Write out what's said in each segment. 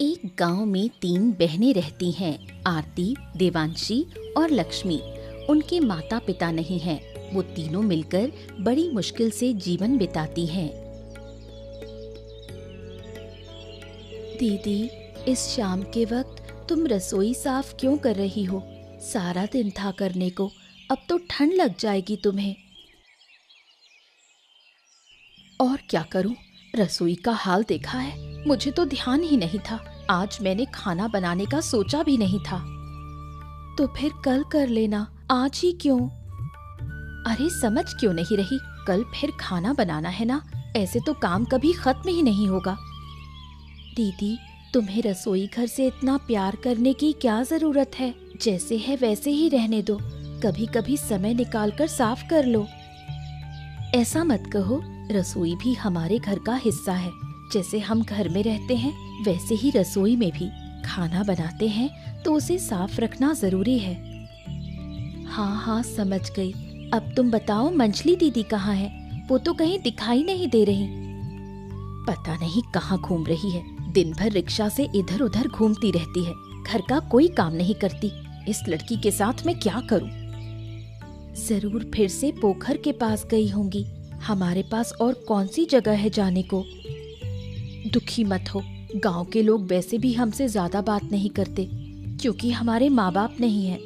एक गांव में 3 बहनें रहती हैं, आरती, देवांशी और लक्ष्मी। उनके माता पिता नहीं हैं। वो तीनों मिलकर बड़ी मुश्किल से जीवन बिताती हैं। दीदी, इस शाम के वक्त तुम रसोई साफ क्यों कर रही हो? सारा दिन था करने को, अब तो ठंड लग जाएगी तुम्हें। और क्या करूं? रसोई का हाल देखा है? मुझे तो ध्यान ही नहीं था। आज मैंने खाना बनाने का सोचा भी नहीं था। तो फिर कल कर लेना, आज ही क्यों? अरे समझ क्यों नहीं रही? कल फिर खाना बनाना है ना। ऐसे तो काम कभी खत्म ही नहीं होगा। दीदी, तुम्हें रसोई घर से इतना प्यार करने की क्या जरूरत है? जैसे है वैसे ही रहने दो। कभी कभी समय निकाल कर साफ कर लो। ऐसा मत कहो, रसोई भी हमारे घर का हिस्सा है। जैसे हम घर में रहते हैं वैसे ही रसोई में भी खाना बनाते हैं तो उसे साफ रखना जरूरी है। हाँ, समझ गई। अब तुम बताओ, मंजली दीदी कहाँ है? वो तो कहीं दिखाई नहीं दे रही। पता नहीं कहाँ घूम रही है। दिन भर रिक्शा से इधर उधर घूमती रहती है। घर का कोई काम नहीं करती। इस लड़की के साथ मैं क्या करूं? जरूर फिर से पोखर के पास गई होंगी। हमारे पास और कौन सी जगह है जाने को? दुखी मत हो, गांव के लोग वैसे भी हमसे ज्यादा बात नहीं करते क्योंकि हमारे माँ बाप नहीं है।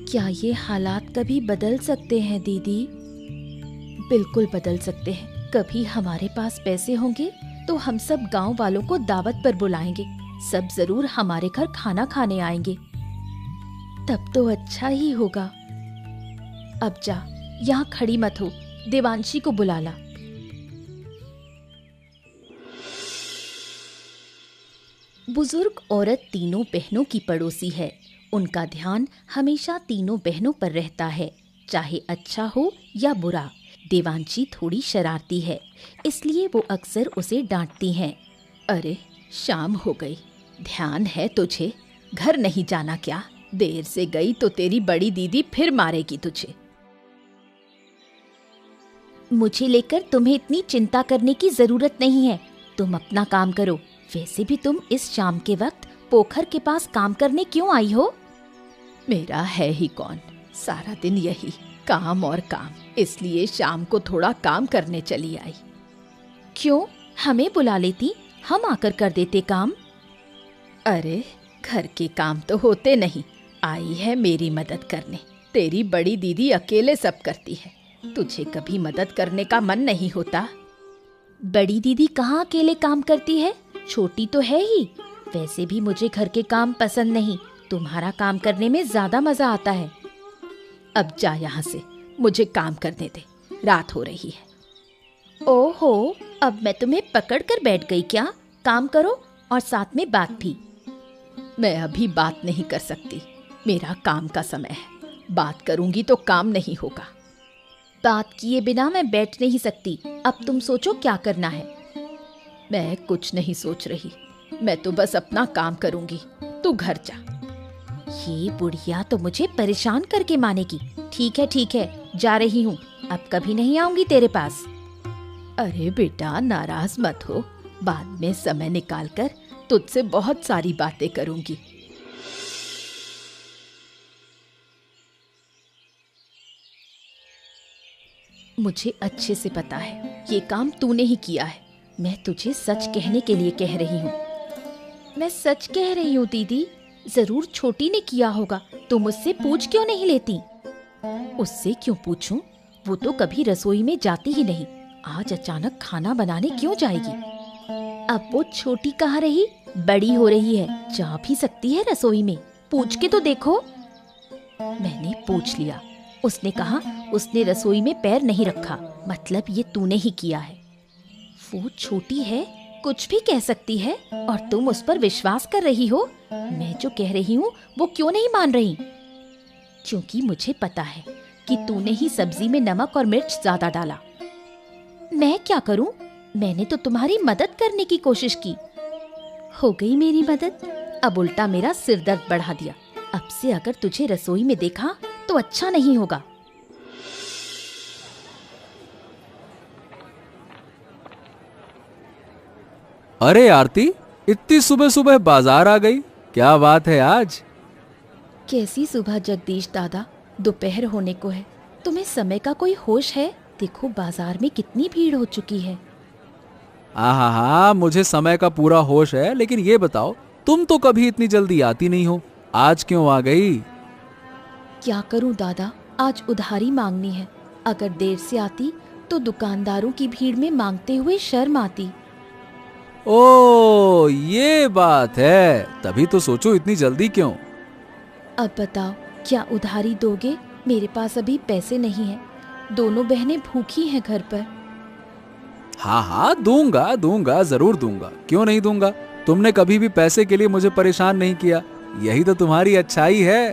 क्या ये हालात कभी बदल सकते हैं दीदी? बिल्कुल बदल सकते हैं। कभी हमारे पास पैसे होंगे तो हम सब गांव वालों को दावत पर बुलाएंगे। सब जरूर हमारे घर खाना खाने आएंगे। तब तो अच्छा ही होगा। अब जा, यहाँ खड़ी मत हो। देवांशी को बुला ला। बुजुर्ग औरत तीनों बहनों की पड़ोसी है। उनका ध्यान हमेशा तीनों बहनों पर रहता है, चाहे अच्छा हो या बुरा। देवांशी थोड़ी शरारती है, इसलिए वो अक्सर उसे डांटती हैं। अरे शाम हो गई, ध्यान है तुझे? घर नहीं जाना क्या? देर से गई तो तेरी बड़ी दीदी फिर मारेगी तुझे। मुझे लेकर तुम्हें इतनी चिंता करने की जरूरत नहीं है। तुम अपना काम करो। वैसे भी तुम इस शाम के वक्त पोखर के पास काम करने क्यों आई हो? मेरा है ही कौन, सारा दिन यही काम और काम, इसलिए शाम को थोड़ा काम करने चली आई। क्यों, हमें बुला लेती, हम आकर कर देते काम। अरे घर के काम तो होते नहीं, आई है मेरी मदद करने। तेरी बड़ी दीदी अकेले सब करती है, तुझे कभी मदद करने का मन नहीं होता? बड़ी दीदी कहाँ अकेले काम करती है? छोटी तो है ही। वैसे भी मुझे घर के काम पसंद नहीं, तुम्हारा काम करने में ज्यादा मजा आता है। अब जा यहाँ से, मुझे काम करने दे, रात हो रही है। ओहो, अब मैं तुम्हें पकड़ कर बैठ गई क्या? काम करो और साथ में बात भी। मैं अभी बात नहीं कर सकती, मेरा काम का समय है। बात करूंगी तो काम नहीं होगा। बात किए बिना मैं बैठ नहीं सकती। अब तुम सोचो क्या करना है। मैं कुछ नहीं सोच रही, मैं तो बस अपना काम करूंगी। तू घर जा। ये बुढ़िया तो मुझे परेशान करके मानेगी। ठीक है, जा रही हूँ, अब कभी नहीं आऊंगी तेरे पास। अरे बेटा, नाराज मत हो, बाद में समय निकाल कर तुझसे बहुत सारी बातें करूंगी। मुझे अच्छे से पता है ये काम तूने ही किया है। मैं तुझे सच कहने के लिए कह रही हूँ। मैं सच कह रही हूँ दीदी, जरूर छोटी ने किया होगा। तुम मुझसे पूछ क्यों नहीं लेती? उससे क्यों पूछूं? वो तो कभी रसोई में जाती ही नहीं। आज अचानक खाना बनाने क्यों जाएगी? अब वो छोटी कहाँ रही? बड़ी हो रही है, जा भी सकती है रसोई में। पूछ के तो देखो। मैंने पूछ लिया, उसने कहा उसने रसोई में पैर नहीं रखा, मतलब ये तूने ही किया है। वो छोटी है, कुछ भी कह सकती है और तुम उस पर विश्वास कर रही हो। मैं जो कह रही हूँ वो क्यों नहीं मान रही? क्योंकि मुझे पता है कि तूने ही सब्जी में नमक और मिर्च ज्यादा डाला। मैं क्या करूं? मैंने तो तुम्हारी मदद करने की कोशिश की। हो गई मेरी मदद, अब उल्टा मेरा सिर दर्द बढ़ा दिया। अब से अगर तुझे रसोई में देखा तो अच्छा नहीं होगा। अरे आरती, इतनी सुबह सुबह बाजार आ गई, क्या बात है आज? कैसी सुबह जगदीश दादा, दोपहर होने को है। तुम्हें समय का कोई होश है? देखो बाजार में कितनी भीड़ हो चुकी है। हाँ, मुझे समय का पूरा होश है, लेकिन ये बताओ, तुम तो कभी इतनी जल्दी आती नहीं हो, आज क्यों आ गई? क्या करूं दादा, आज उधारी मांगनी है। अगर देर से आती तो दुकानदारों की भीड़ में मांगते हुए शर्म आती। ओ, ये बात है, तभी तो सोचो इतनी जल्दी क्यों। अब बताओ, क्या उधारी दोगे? मेरे पास अभी पैसे नहीं हैं। दोनों बहनें भूखी हैं घर पर। हाँ, दूंगा, जरूर दूंगा, क्यों नहीं दूंगा। तुमने कभी भी पैसे के लिए मुझे परेशान नहीं किया, यही तो तुम्हारी अच्छाई है।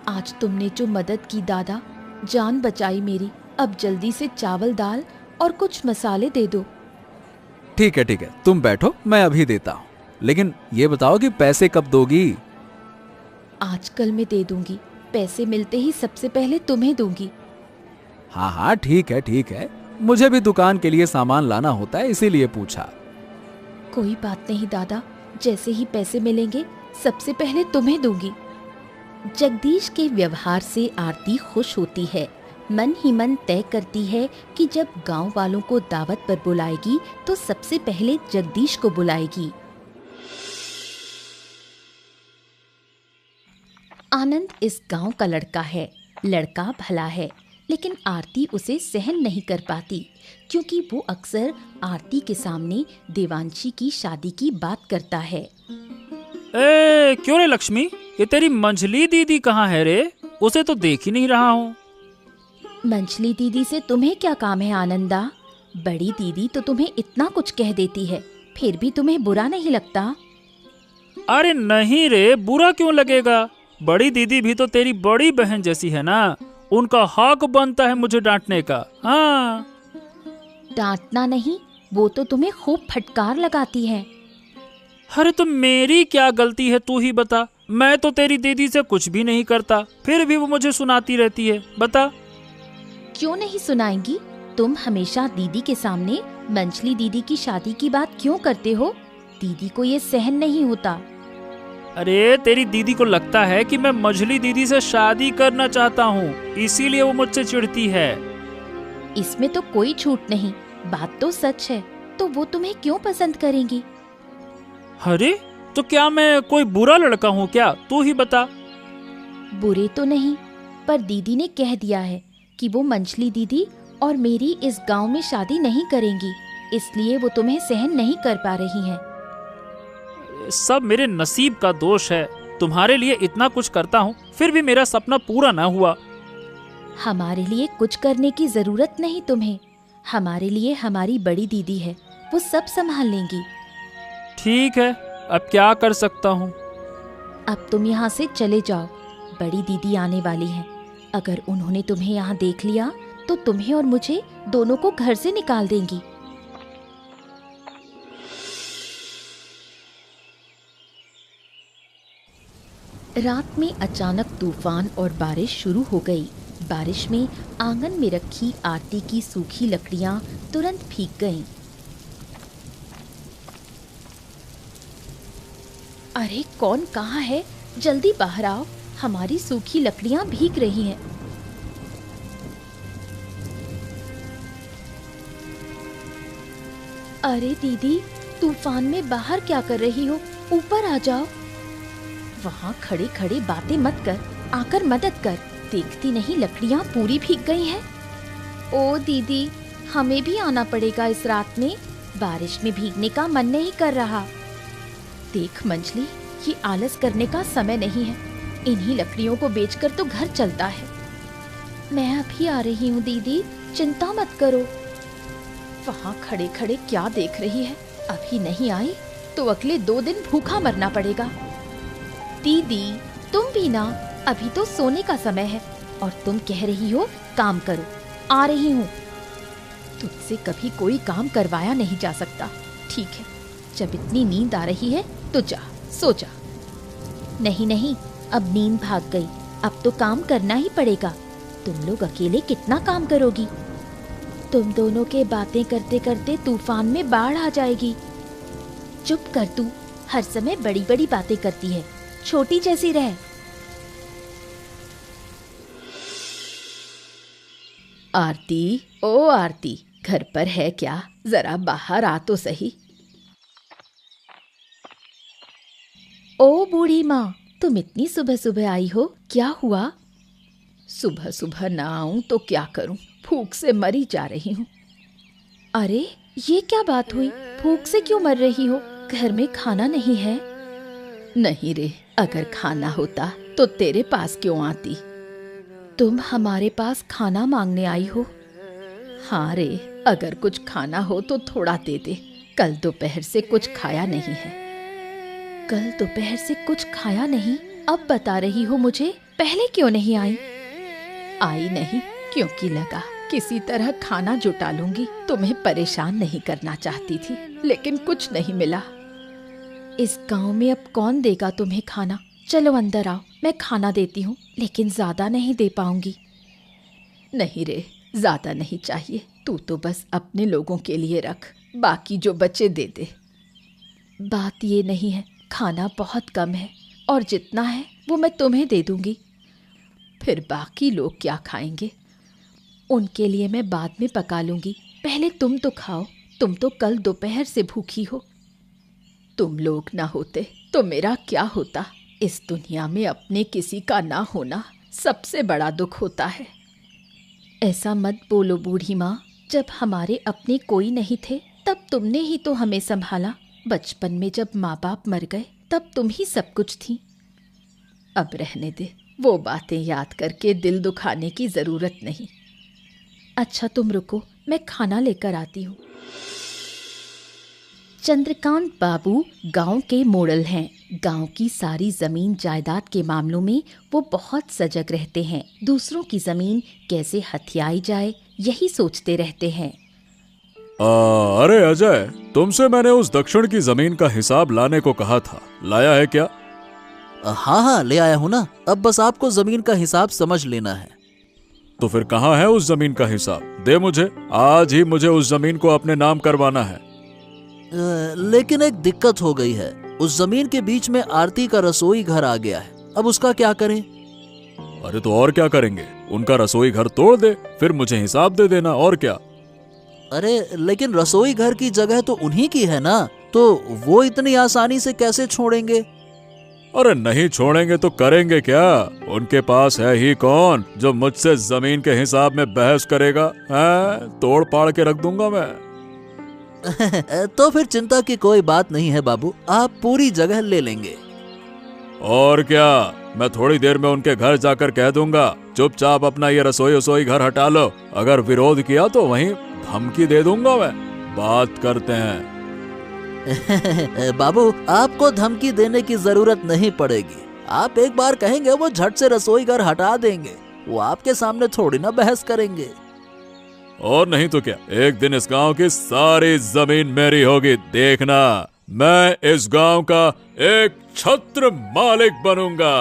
आज तुमने जो मदद की दादा, जान बचाई मेरी। अब जल्दी से चावल दाल और कुछ मसाले दे दो। ठीक है, तुम बैठो, मैं अभी देता हूँ। लेकिन ये बताओ कि पैसे कब दोगी? आजकल मैं दे दूंगी। पैसे मिलते ही सबसे पहले तुम्हें दूंगी। हाँ, ठीक है, मुझे भी दुकान के लिए सामान लाना होता है, इसीलिए पूछा। कोई बात नहीं दादा, जैसे ही पैसे मिलेंगे सबसे पहले तुम्हें दूंगी। जगदीश के व्यवहार से आरती खुश होती है। मन ही मन तय करती है कि जब गांव वालों को दावत पर बुलाएगी तो सबसे पहले जगदीश को बुलाएगी। आनंद इस गांव का लड़का है। लड़का भला है, लेकिन आरती उसे सहन नहीं कर पाती, क्योंकि वो अक्सर आरती के सामने देवांशी की शादी की बात करता है। क्यों रे लक्ष्मी, ये तेरी मंझली दीदी कहाँ है रे? उसे तो देख ही नहीं रहा हूँ। मंझली दीदी से तुम्हें क्या काम है आनंदा? बड़ी दीदी तो तुम्हें इतना कुछ कह देती है, फिर भी तुम्हें बुरा नहीं लगता? अरे नहीं रे, बुरा क्यों लगेगा? बड़ी दीदी भी तो तेरी बड़ी बहन जैसी है ना, उनका हक बनता है मुझे डांटने का। हाँ, डांटना नहीं, वो तो तुम्हें खूब फटकार लगाती है। अरे तो मेरी क्या गलती है, तू ही बता। मैं तो तेरी दीदी से कुछ भी नहीं करता, फिर भी वो मुझे सुनाती रहती है। बता। क्यों नहीं सुनाएंगी? तुम हमेशा दीदी के सामने मंझली दीदी की शादी की बात क्यों करते हो? दीदी को ये सहन नहीं होता। अरे तेरी दीदी को लगता है कि मैं मंझली दीदी से शादी करना चाहता हूँ, इसीलिए वो मुझसे चिढ़ती है। इसमें तो कोई छूट नहीं, बात तो सच है। तो वो तुम्हें क्यों पसंद करेंगी? अरे तो क्या मैं कोई बुरा लड़का हूँ क्या? तू ही बता। बुरे तो नहीं, पर दीदी ने कह दिया है कि वो मंझली दीदी और मेरी इस गांव में शादी नहीं करेंगी, इसलिए वो तुम्हें सहन नहीं कर पा रही हैं। सब मेरे नसीब का दोष है। तुम्हारे लिए इतना कुछ करता हूँ, फिर भी मेरा सपना पूरा ना हुआ। हमारे लिए कुछ करने की जरूरत नहीं तुम्हें। हमारे लिए हमारी बड़ी दीदी है, वो सब संभाल लेंगी। ठीक है, अब क्या कर सकता हूँ। अब तुम यहाँ से चले जाओ। बड़ी दीदी आने वाली हैं। अगर उन्होंने तुम्हें यहाँ देख लिया तो तुम्हें और मुझे दोनों को घर से निकाल देंगी। रात में अचानक तूफान और बारिश शुरू हो गई। बारिश में आंगन में रखी आरती की सूखी लकड़ियां तुरंत भीग गईं। अरे कौन कहाँ है? जल्दी बाहर आओ, हमारी सूखी लकड़ियां भीग रही हैं। अरे दीदी, तूफान में बाहर क्या कर रही हो? ऊपर आ जाओ। वहाँ खड़े खड़े बातें मत कर, आकर मदद कर। देखती नहीं लकड़ियाँ पूरी भीग गई हैं। ओ दीदी, हमें भी आना पड़ेगा इस रात में। बारिश में भीगने का मन नहीं कर रहा। देख मंजली, ये आलस करने का समय नहीं है। इन्हीं लकड़ियों को बेचकर तो घर चलता है। मैं अभी आ रही हूँ दीदी, चिंता मत करो। वहाँ खड़े खड़े क्या देख रही है? अभी नहीं आई तो अगले 2 दिन भूखा मरना पड़ेगा। दीदी तुम भी ना, अभी तो सोने का समय है और तुम कह रही हो काम करो। आ रही हूँ। तुझसे कभी कोई काम करवाया नहीं जा सकता। ठीक है, जब इतनी नींद आ रही है तो जा, सो जा। नहीं नहीं, अब नींद भाग गई, अब तो काम करना ही पड़ेगा। तुम लोग अकेले कितना काम करोगी? तुम दोनों के बातें करते करते तूफान में बाढ़ आ जाएगी। चुप कर तू, हर समय बड़ी बड़ी बातें करती है, छोटी जैसी रह। आरती, ओ आरती, घर पर है क्या? जरा बाहर आ तो सही। ओ बूढ़ी माँ, तुम इतनी सुबह सुबह आई हो, क्या हुआ? सुबह सुबह ना आऊं तो क्या करूं, भूख से मरी जा रही हूँ। अरे ये क्या बात हुई, भूख से क्यों मर रही हो? घर में खाना नहीं है? नहीं रे, अगर खाना होता तो तेरे पास क्यों आती? तुम हमारे पास खाना मांगने आई हो? हाँ रे, अगर कुछ खाना हो तो थोड़ा दे दे, कल दोपहर से कुछ खाया नहीं है। कल दोपहर से कुछ खाया नहीं, अब बता रही हो मुझे, पहले क्यों नहीं आई? आई नहीं क्योंकि लगा किसी तरह खाना जुटा लूंगी, तुम्हें परेशान नहीं करना चाहती थी, लेकिन कुछ नहीं मिला। इस गांव में अब कौन देगा तुम्हें खाना? चलो अंदर आओ, मैं खाना देती हूँ, लेकिन ज्यादा नहीं दे पाऊंगी। नहीं रे, ज्यादा नहीं चाहिए, तू तो बस अपने लोगों के लिए रख, बाकी जो बचे दे दे। बात ये नहीं है, खाना बहुत कम है और जितना है वो मैं तुम्हें दे दूंगी। फिर बाकी लोग क्या खाएंगे? उनके लिए मैं बाद में पका लूंगी, पहले तुम तो खाओ, तुम तो कल दोपहर से भूखी हो। तुम लोग ना होते तो मेरा क्या होता? इस दुनिया में अपने किसी का ना होना सबसे बड़ा दुख होता है। ऐसा मत बोलो बूढ़ी माँ, जब हमारे अपने कोई नहीं थे तब तुमने ही तो हमें संभाला। बचपन में जब माँ बाप मर गए तब तुम ही सब कुछ थी। अब रहने दे, वो बातें याद करके दिल दुखाने की जरूरत नहीं। अच्छा तुम रुको, मैं खाना लेकर आती हूँ। चंद्रकांत बाबू गांव के मोड़ल हैं। गांव की सारी जमीन जायदाद के मामलों में वो बहुत सजग रहते हैं। दूसरों की जमीन कैसे हथियाई जाए यही सोचते रहते हैं। अरे अजय, तुमसे मैंने उस दक्षिण की जमीन का हिसाब लाने को कहा था, लाया है क्या? हाँ हाँ ले आया हूँ ना, अब बस आपको जमीन का हिसाब समझ लेना है। तो फिर कहाँ है उस जमीन का हिसाब? दे मुझे, आज ही मुझे उस जमीन को अपने नाम करवाना है। लेकिन एक दिक्कत हो गई है, उस जमीन के बीच में आरती का रसोई घर आ गया है, अब उसका क्या करें? अरे तो और क्या करेंगे, उनका रसोई घर तोड़ दे, फिर मुझे हिसाब दे देना, और क्या। अरे लेकिन रसोई घर की जगह तो उन्हीं की है ना, तो वो इतनी आसानी से कैसे छोड़ेंगे? अरे नहीं छोड़ेंगे तो करेंगे क्या? उनके पास है ही कौन जो मुझसे जमीन के हिसाब में बहस करेगा? तोड़ पाड़ के रख दूंगा मैं। तो फिर चिंता की कोई बात नहीं है बाबू, आप पूरी जगह ले लेंगे। और क्या, मैं थोड़ी देर में उनके घर जाकर कह दूंगा चुपचाप अपना ये रसोई घर हटा लो। अगर विरोध किया तो वहीं धमकी दे दूंगा मैं। बात करते हैं। बाबू आपको धमकी देने की जरूरत नहीं पड़ेगी, आप एक बार कहेंगे वो झट से रसोई घर हटा देंगे, वो आपके सामने थोड़ी ना बहस करेंगे। और नहीं तो क्या, एक दिन इस गांव की सारी जमीन मेरी होगी, देखना। मैं इस गांव का एक छत्र मालिक बनूंगा।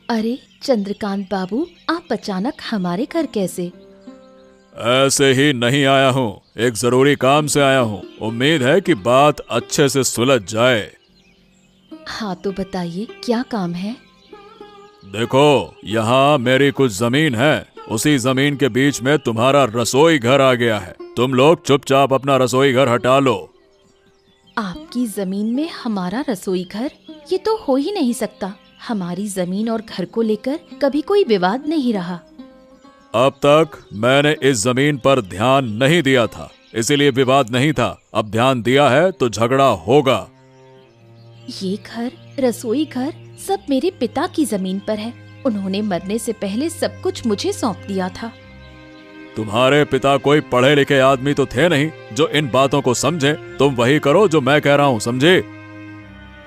अरे चंद्रकांत बाबू, आप अचानक हमारे घर कैसे? ऐसे ही नहीं आया हूँ, एक जरूरी काम से आया हूँ। उम्मीद है कि बात अच्छे से सुलझ जाए। हाँ तो बताइए, क्या काम है? देखो, यहाँ मेरी कुछ जमीन है, उसी जमीन के बीच में तुम्हारा रसोई घर आ गया है। तुम लोग चुपचाप अपना रसोई घर हटा लो। आपकी जमीन में हमारा रसोई घर? ये तो हो ही नहीं सकता। हमारी जमीन और घर को लेकर कभी कोई विवाद नहीं रहा। अब तक मैंने इस जमीन पर ध्यान नहीं दिया था, इसीलिए विवाद नहीं था। अब ध्यान दिया है तो झगड़ा होगा। ये घर, रसोई घर सब मेरे पिता की जमीन पर है। उन्होंने मरने से पहले सब कुछ मुझे सौंप दिया था। तुम्हारे पिता कोई पढ़े लिखे आदमी तो थे नहीं जो इन बातों को समझे। तुम वही करो जो मैं कह रहा हूँ, समझे?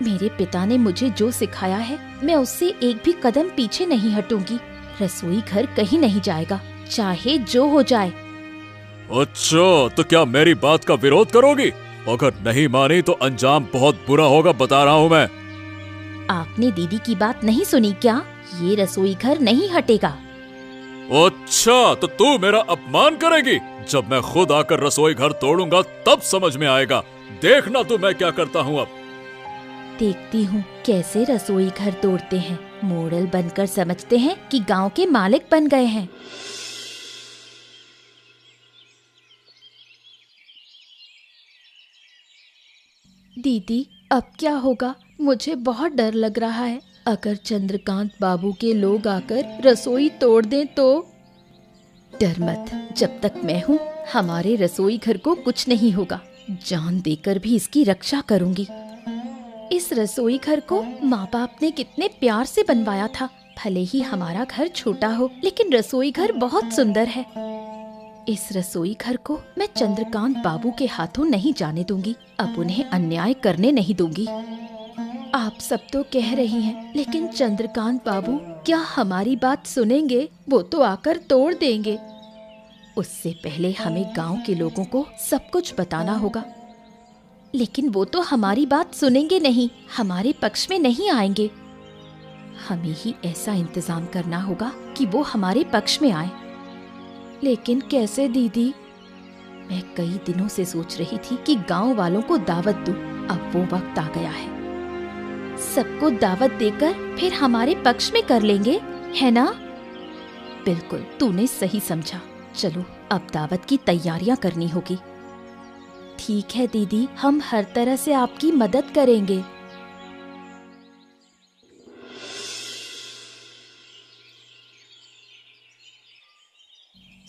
मेरे पिता ने मुझे जो सिखाया है, मैं उससे एक भी कदम पीछे नहीं हटूंगी। रसोई घर कहीं नहीं जाएगा, चाहे जो हो जाए। अच्छा, तो क्या मेरी बात का विरोध करोगी? अगर नहीं मानी तो अंजाम बहुत बुरा होगा, बता रहा हूँ मैं। आपने दीदी की बात नहीं सुनी क्या? ये रसोई घर नहीं हटेगा। अच्छा, तो तू मेरा अपमान करेगी? जब मैं खुद आकर रसोई घर तोड़ूंगा तब समझ में आएगा। देखना तू मैं क्या करता हूँ अब। देखती हूँ कैसे रसोई घर तोड़ते हैं। मॉडल बनकर समझते हैं कि गांव के मालिक बन गए हैं। दीदी, अब क्या होगा? मुझे बहुत डर लग रहा है। अगर चंद्रकांत बाबू के लोग आकर रसोई तोड़ दें तो? डर मत, जब तक मैं हूँ हमारे रसोई घर को कुछ नहीं होगा। जान देकर भी इसकी रक्षा करूंगी। इस रसोई घर को माँ बाप ने कितने प्यार से बनवाया था। भले ही हमारा घर छोटा हो, लेकिन रसोई घर बहुत सुंदर है। इस रसोई घर को मैं चंद्रकांत बाबू के हाथों नहीं जाने दूंगी। अब उन्हें अन्याय करने नहीं दूंगी। आप सब तो कह रही हैं, लेकिन चंद्रकांत बाबू क्या हमारी बात सुनेंगे? वो तो आकर तोड़ देंगे। उससे पहले हमें गांव के लोगों को सब कुछ बताना होगा। लेकिन वो तो हमारी बात सुनेंगे नहीं, हमारे पक्ष में नहीं आएंगे। हमें ही ऐसा इंतजाम करना होगा कि वो हमारे पक्ष में आए। लेकिन कैसे दीदी? मैं कई दिनों से सोच रही थी कि गांव वालों को दावत दूं। अब वो वक्त आ गया है। सबको दावत देकर फिर हमारे पक्ष में कर लेंगे, है ना? बिल्कुल, तूने सही समझा। चलो, अब दावत की तैयारियां करनी होगी। ठीक है दीदी, हम हर तरह से आपकी मदद करेंगे।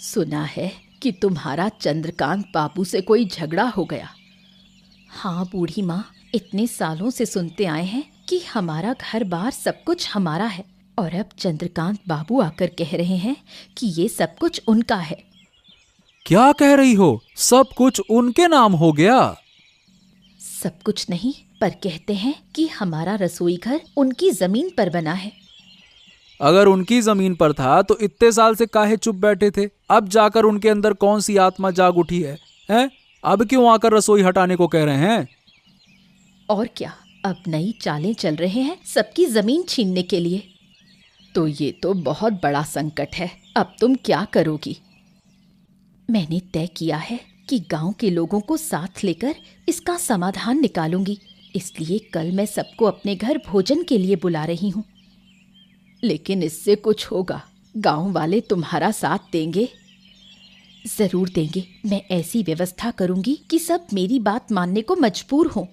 सुना है कि तुम्हारा चंद्रकांत बाबू से कोई झगड़ा हो गया। हाँ बूढ़ी माँ, इतने सालों से सुनते आए हैं कि हमारा घर बार सब कुछ हमारा है, और अब चंद्रकांत बाबू आकर कह रहे हैं कि ये सब कुछ उनका है। क्या कह रही हो? सब कुछ उनके नाम हो गया? सब कुछ नहीं, पर कहते हैं कि हमारा रसोई घर उनकी जमीन पर बना है। अगर उनकी जमीन पर था तो इतने साल से काहे चुप बैठे थे? अब जाकर उनके अंदर कौन सी आत्मा जाग उठी है? हैं? अब क्यों आकर रसोई हटाने को कह रहे हैं? और क्या, अब नई चालें चल रहे हैं सबकी जमीन छीनने के लिए। तो ये तो बहुत बड़ा संकट है। अब तुम क्या करोगी? मैंने तय किया है कि गांव के लोगों को साथ लेकर इसका समाधान निकालूंगी। इसलिए कल मैं सबको अपने घर भोजन के लिए बुला रही हूँ। लेकिन इससे कुछ होगा? गांव वाले तुम्हारा साथ देंगे? जरूर देंगे। मैं ऐसी व्यवस्था करूंगी कि सब मेरी बात मानने को मजबूर हों।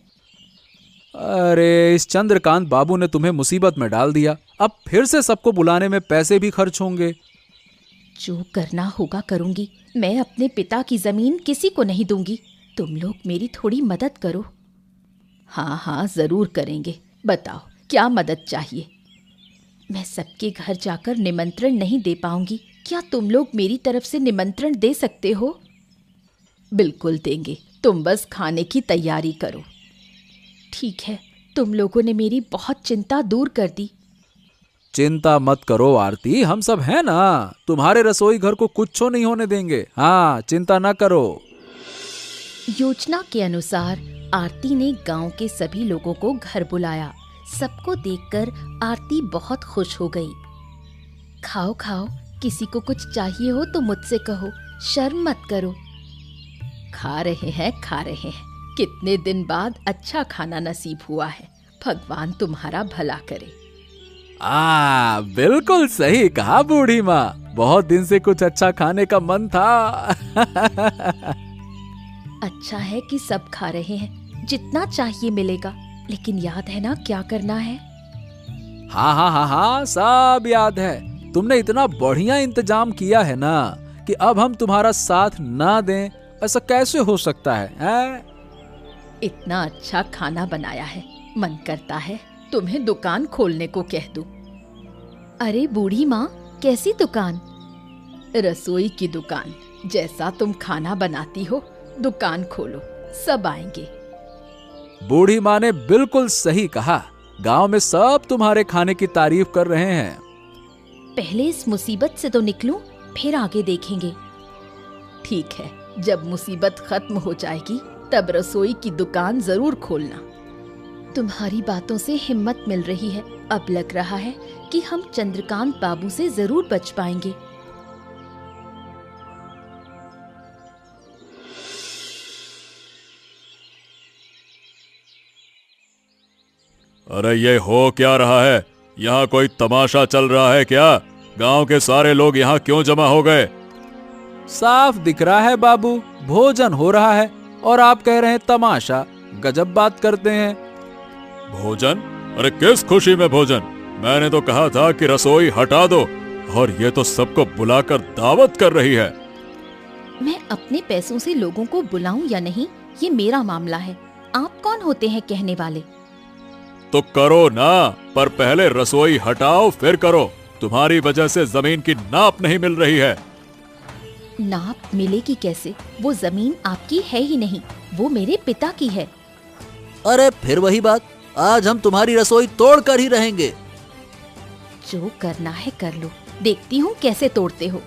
अरे, इस चंद्रकांत बाबू ने तुम्हें मुसीबत में डाल दिया। अब फिर से सबको बुलाने में पैसे भी खर्च होंगे। जो करना होगा करूंगी। मैं अपने पिता की जमीन किसी को नहीं दूंगी। तुम लोग मेरी थोड़ी मदद करो। हाँ हाँ, जरूर करेंगे। बताओ क्या मदद चाहिए? मैं सबके घर जाकर निमंत्रण नहीं दे पाऊंगी। क्या तुम लोग मेरी तरफ से निमंत्रण दे सकते हो? बिल्कुल देंगे, तुम बस खाने की तैयारी करो। ठीक है, तुम लोगों ने मेरी बहुत चिंता दूर कर दी। चिंता मत करो आरती, हम सब हैं ना। तुम्हारे रसोई घर को कुछ नहीं होने देंगे। हाँ, चिंता ना करो। योजना के अनुसार आरती ने गांव के सभी लोगों को घर बुलाया। सबको देखकर आरती बहुत खुश हो गई। खाओ खाओ, किसी को कुछ चाहिए हो तो मुझसे कहो, शर्म मत करो। खा रहे हैं, खा रहे हैं। कितने दिन बाद अच्छा खाना नसीब हुआ है। भगवान तुम्हारा भला करे। बिल्कुल सही कहा बूढ़ी माँ। बहुत दिन से कुछ अच्छा खाने का मन था। अच्छा है कि सब खा रहे हैं। जितना चाहिए मिलेगा। लेकिन याद है ना क्या करना है? हाँ हाँ हाँ हाँ, सब याद है। तुमने इतना बढ़िया इंतजाम किया है ना कि अब हम तुम्हारा साथ ना दें, ऐसा कैसे हो सकता है? इतना अच्छा खाना बनाया है, मन करता है तुम्हें दुकान खोलने को कह दूं। अरे बूढ़ी माँ, कैसी दुकान? रसोई की दुकान। जैसा तुम खाना बनाती हो, दुकान खोलो, सब आएंगे। बूढ़ी माँ ने बिल्कुल सही कहा। गांव में सब तुम्हारे खाने की तारीफ कर रहे हैं। पहले इस मुसीबत से तो निकलूं, फिर आगे देखेंगे। ठीक है, जब मुसीबत खत्म हो जाएगी तब रसोई की दुकान जरूर खोलना। तुम्हारी बातों से हिम्मत मिल रही है। अब लग रहा है कि हम चंद्रकांत बाबू से जरूर बच पाएंगे। अरे ये हो क्या रहा है? यहाँ कोई तमाशा चल रहा है क्या? गांव के सारे लोग यहाँ क्यों जमा हो गए? साफ दिख रहा है बाबू, भोजन हो रहा है और आप कह रहे हैं तमाशा। गजब बात करते हैं। भोजन? अरे किस खुशी में भोजन? मैंने तो कहा था कि रसोई हटा दो, और ये तो सबको बुलाकर दावत कर रही है। मैं अपने पैसों से लोगों को बुलाऊं या नहीं, ये मेरा मामला है। आप कौन होते हैं कहने वाले? तो करो ना, पर पहले रसोई हटाओ फिर करो। तुम्हारी वजह से जमीन की नाप नहीं मिल रही है। नाप मिलेगी कैसे? वो जमीन आपकी है ही नहीं, वो मेरे पिता की है। अरे फिर वही बात, आज हम तुम्हारी रसोई तोड़ कर ही रहेंगे। जो करना है कर लो, देखती हूँ कैसे तोड़ते हो।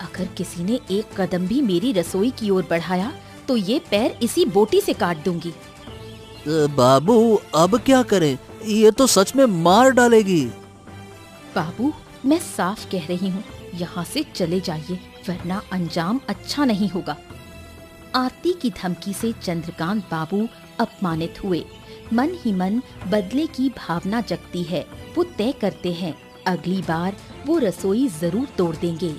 अगर किसी ने एक कदम भी मेरी रसोई की ओर बढ़ाया तो ये पैर इसी बोटी से काट दूंगी। बाबू अब क्या करें, ये तो सच में मार डालेगी। बाबू मैं साफ कह रही हूँ, यहाँ से चले जाइए वरना अंजाम अच्छा नहीं होगा। आरती की धमकी से चंद्रकांत बाबू अपमानित हुए। मन ही मन बदले की भावना जगती है। वो तय करते हैं अगली बार वो रसोई जरूर तोड़ देंगे।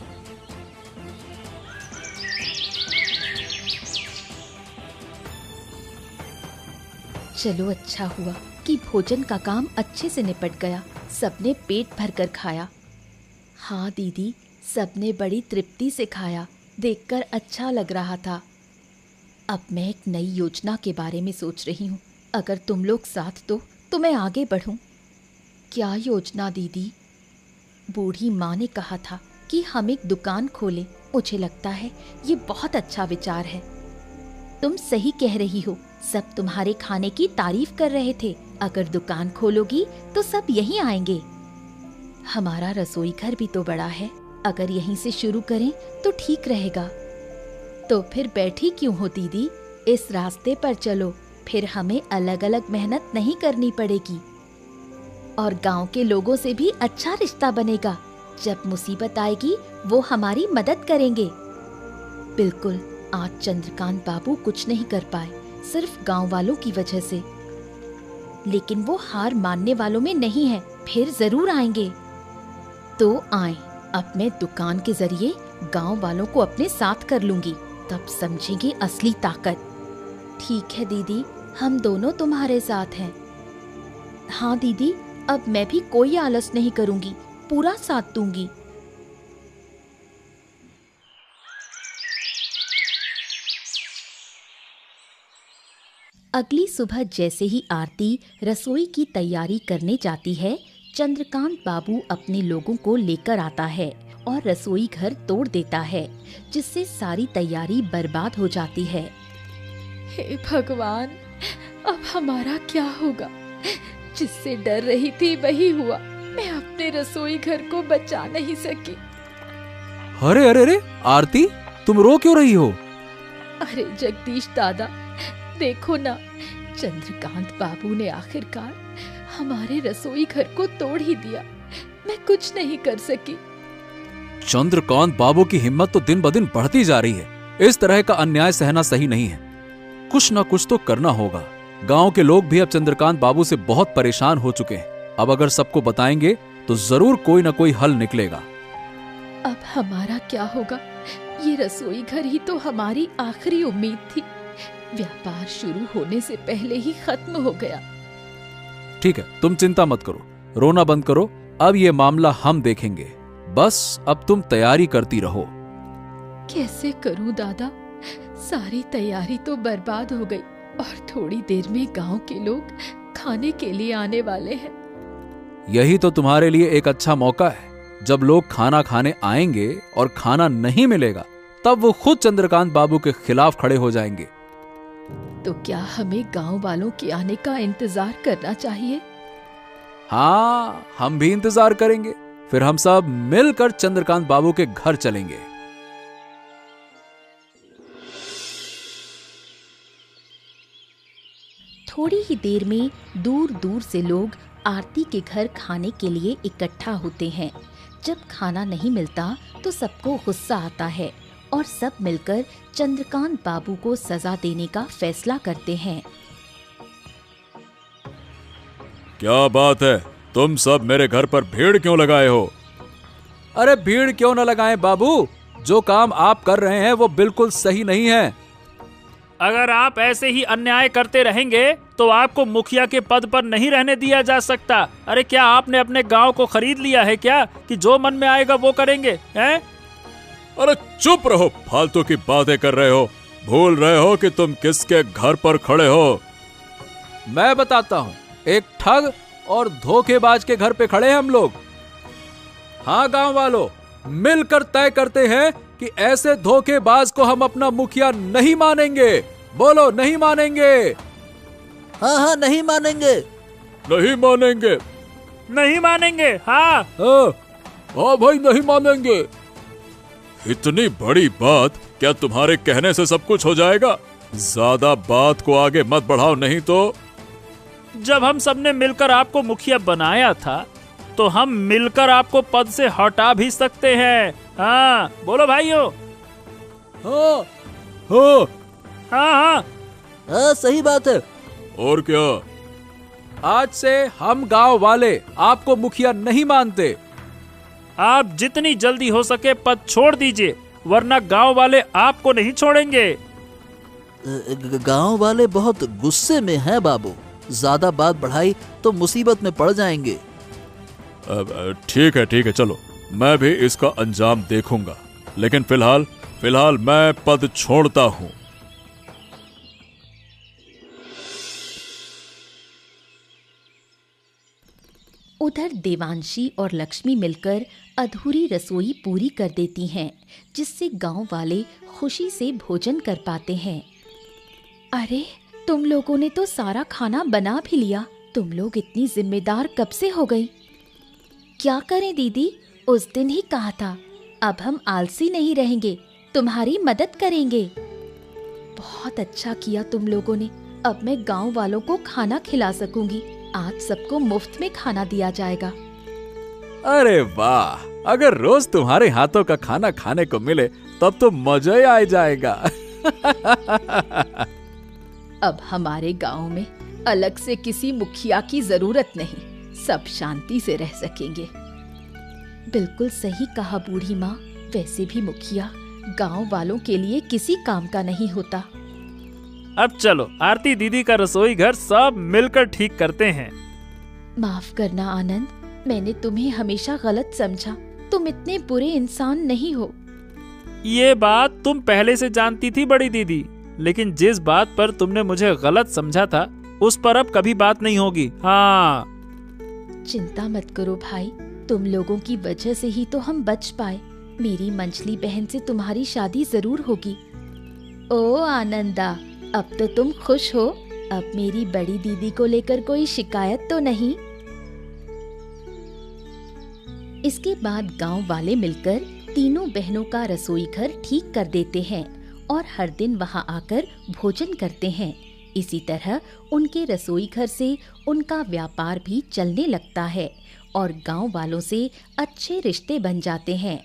चलो अच्छा हुआ कि भोजन का काम अच्छे से निपट गया। सबने पेट भरकर खाया। हाँ दीदी, सबने बड़ी तृप्ति से खाया, देखकर अच्छा लग रहा था। अब मैं एक नई योजना के बारे में सोच रही हूँ। अगर तुम लोग साथ दो तो मैं आगे बढ़ूँ। क्या योजना दीदी? बूढ़ी माँ ने कहा था कि हम एक दुकान खोलें। मुझे लगता है ये बहुत अच्छा विचार है। तुम सही कह रही हो, सब तुम्हारे खाने की तारीफ कर रहे थे। अगर दुकान खोलोगी तो सब यहीं आएंगे। हमारा रसोई घर भी तो बड़ा है, अगर यहीं से शुरू करें तो ठीक रहेगा। तो फिर बैठी क्यों हो दीदी, इस रास्ते पर चलो, फिर हमें अलग अलग मेहनत नहीं करनी पड़ेगी और गांव के लोगों से भी अच्छा रिश्ता बनेगा। जब मुसीबत आएगी वो हमारी मदद करेंगे। बिल्कुल, आज चंद्रकांत बाबू कुछ नहीं कर पाए, सिर्फ गांव वालों की वजह से। लेकिन वो हार मानने वालों में नहीं है, फिर जरूर आएंगे। तो आए, अब मैं दुकान के जरिए गांव वालों को अपने साथ कर लूंगी, तब समझेंगे असली ताकत। ठीक है दीदी, हम दोनों तुम्हारे साथ हैं। हाँ दीदी, अब मैं भी कोई आलस नहीं करूंगी, पूरा साथ दूंगी। अगली सुबह जैसे ही आरती रसोई की तैयारी करने जाती है, चंद्रकांत बाबू अपने लोगों को लेकर आता है और रसोई घर तोड़ देता है, जिससे सारी तैयारी बर्बाद हो जाती है। हे भगवान, अब हमारा क्या होगा? जिससे डर रही थी वही हुआ। मैं अपने रसोई घर को बचा नहीं सकी। अरे अरे अरे आरती, तुम रो क्यों रही हो? अरे जगदीश दादा, देखो ना, चंद्रकांत बाबू ने आखिरकार हमारे रसोई घर को तोड़ ही दिया। मैं कुछ नहीं कर सकी। चंद्रकांत बाबू की हिम्मत तो दिन ब दिन बढ़ती जा रही है। इस तरह का अन्याय सहना सही नहीं है। कुछ न कुछ तो करना होगा। गांव के लोग भी अब चंद्रकांत बाबू से बहुत परेशान हो चुके हैं। अब अगर सबको बताएंगे तो जरूर कोई न कोई हल निकलेगा। अब हमारा क्या होगा? ये रसोई घर ही तो हमारी आखिरी उम्मीद थी। व्यापार शुरू होने से पहले ही खत्म हो गया। ठीक है, तुम चिंता मत करो, रोना बंद करो। अब ये मामला हम देखेंगे। बस अब तुम तैयारी करती रहो। कैसे करूं दादा? सारी तैयारी तो बर्बाद हो गई और थोड़ी देर में गांव के लोग खाने के लिए आने वाले हैं। यही तो तुम्हारे लिए एक अच्छा मौका है। जब लोग खाना खाने आएंगे और खाना नहीं मिलेगा, तब वो खुद चंद्रकांत बाबू के खिलाफ खड़े हो जाएंगे। तो क्या हमें गांव वालों के आने का इंतजार करना चाहिए? हाँ, हम भी इंतजार करेंगे। फिर हम सब मिलकर चंद्रकांत बाबू के घर चलेंगे। थोड़ी ही देर में दूर दूर से लोग आरती के घर खाने के लिए इकट्ठा होते हैं। जब खाना नहीं मिलता तो सबको गुस्सा आता है और सब मिलकर चंद्रकांत बाबू को सजा देने का फैसला करते हैं। क्या बात है, तुम सब मेरे घर पर भीड़ क्यों लगाए हो? अरे भीड़ क्यों न लगाएं बाबू, जो काम आप कर रहे हैं वो बिल्कुल सही नहीं है। अगर आप ऐसे ही अन्याय करते रहेंगे तो आपको मुखिया के पद पर नहीं रहने दिया जा सकता। अरे क्या आपने अपने गांव को खरीद लिया है क्या कि जो मन में आएगा वो करेंगे हैं? अरे चुप रहो, फालतू की बातें कर रहे हो। भूल रहे हो कि तुम किसके घर पर खड़े हो। मैं बताता हूँ, एक ठग और धोखेबाज के घर पे खड़े हैं हम लोग। हाँ गांव वालों, मिलकर तय करते हैं कि ऐसे धोखेबाज को हम अपना मुखिया नहीं मानेंगे। बोलो, नहीं मानेंगे? हाँ हाँ, नहीं मानेंगे। नहीं मानेंगे। नहीं मानेंगे। हाँ हाँ भाई, नहीं मानेंगे। इतनी बड़ी बात, क्या तुम्हारे कहने से सब कुछ हो जाएगा? ज्यादा बात को आगे मत बढ़ाओ, नहीं तो। जब हम सबने मिलकर आपको मुखिया बनाया था तो हम मिलकर आपको पद से हटा भी सकते हैं। हाँ बोलो भाइयों। हाँ हाँ हाँ हाँ हाँ, सही बात है। और क्या? आज से हम गांव वाले आपको मुखिया नहीं मानते। आप जितनी जल्दी हो सके पद छोड़ दीजिए, वरना गांव वाले आपको नहीं छोड़ेंगे। गांव वाले बहुत गुस्से में हैं बाबू, ज्यादा बात बढ़ाई तो मुसीबत में पड़ जाएंगे। ठीक है, चलो, मैं भी इसका अंजाम देखूंगा, लेकिन फिलहाल मैं पद छोड़ता हूं। उधर देवांशी और लक्ष्मी मिलकर अधूरी रसोई पूरी कर देती हैं, जिससे गांव वाले खुशी से भोजन कर पाते हैं। अरे, तुम लोगों ने तो सारा खाना बना भी लिया। तुम लोग इतनी जिम्मेदार कब से हो गई? क्या करें दीदी, उस दिन ही कहा था, अब हम आलसी नहीं रहेंगे, तुम्हारी मदद करेंगे। बहुत अच्छा किया तुम लोगों ने। अब मैं गांव वालों को खाना खिला सकूंगी। आज सबको मुफ्त में खाना दिया जाएगा। अरे वाह, अगर रोज तुम्हारे हाथों का खाना खाने को मिले तब तो मजा ही आ जाएगा। अब हमारे गांव में अलग से किसी मुखिया की जरूरत नहीं, सब शांति से रह सकेंगे। बिल्कुल सही कहा बूढ़ी माँ। वैसे भी मुखिया गांव वालों के लिए किसी काम का नहीं होता। अब चलो आरती दीदी का रसोई घर सब मिलकर ठीक करते हैं। माफ करना आनंद, मैंने तुम्हें हमेशा गलत समझा। तुम इतने बुरे इंसान नहीं हो। ये बात तुम पहले से जानती थी बड़ी दीदी, लेकिन जिस बात पर तुमने मुझे गलत समझा था उस पर अब कभी बात नहीं होगी। हाँ, चिंता मत करो भाई, तुम लोगों की वजह से ही तो हम बच पाए। मेरी मंझली बहन से तुम्हारी शादी जरूर होगी। ओ आनंदा, अब तो तुम खुश हो। अब मेरी बड़ी दीदी को लेकर कोई शिकायत तो नहीं। इसके बाद गांव वाले मिलकर तीनों बहनों का रसोई घर ठीक कर देते हैं और हर दिन वहां आकर भोजन करते हैं। इसी तरह उनके रसोई घर से उनका व्यापार भी चलने लगता है और गांव वालों से अच्छे रिश्ते बन जाते हैं।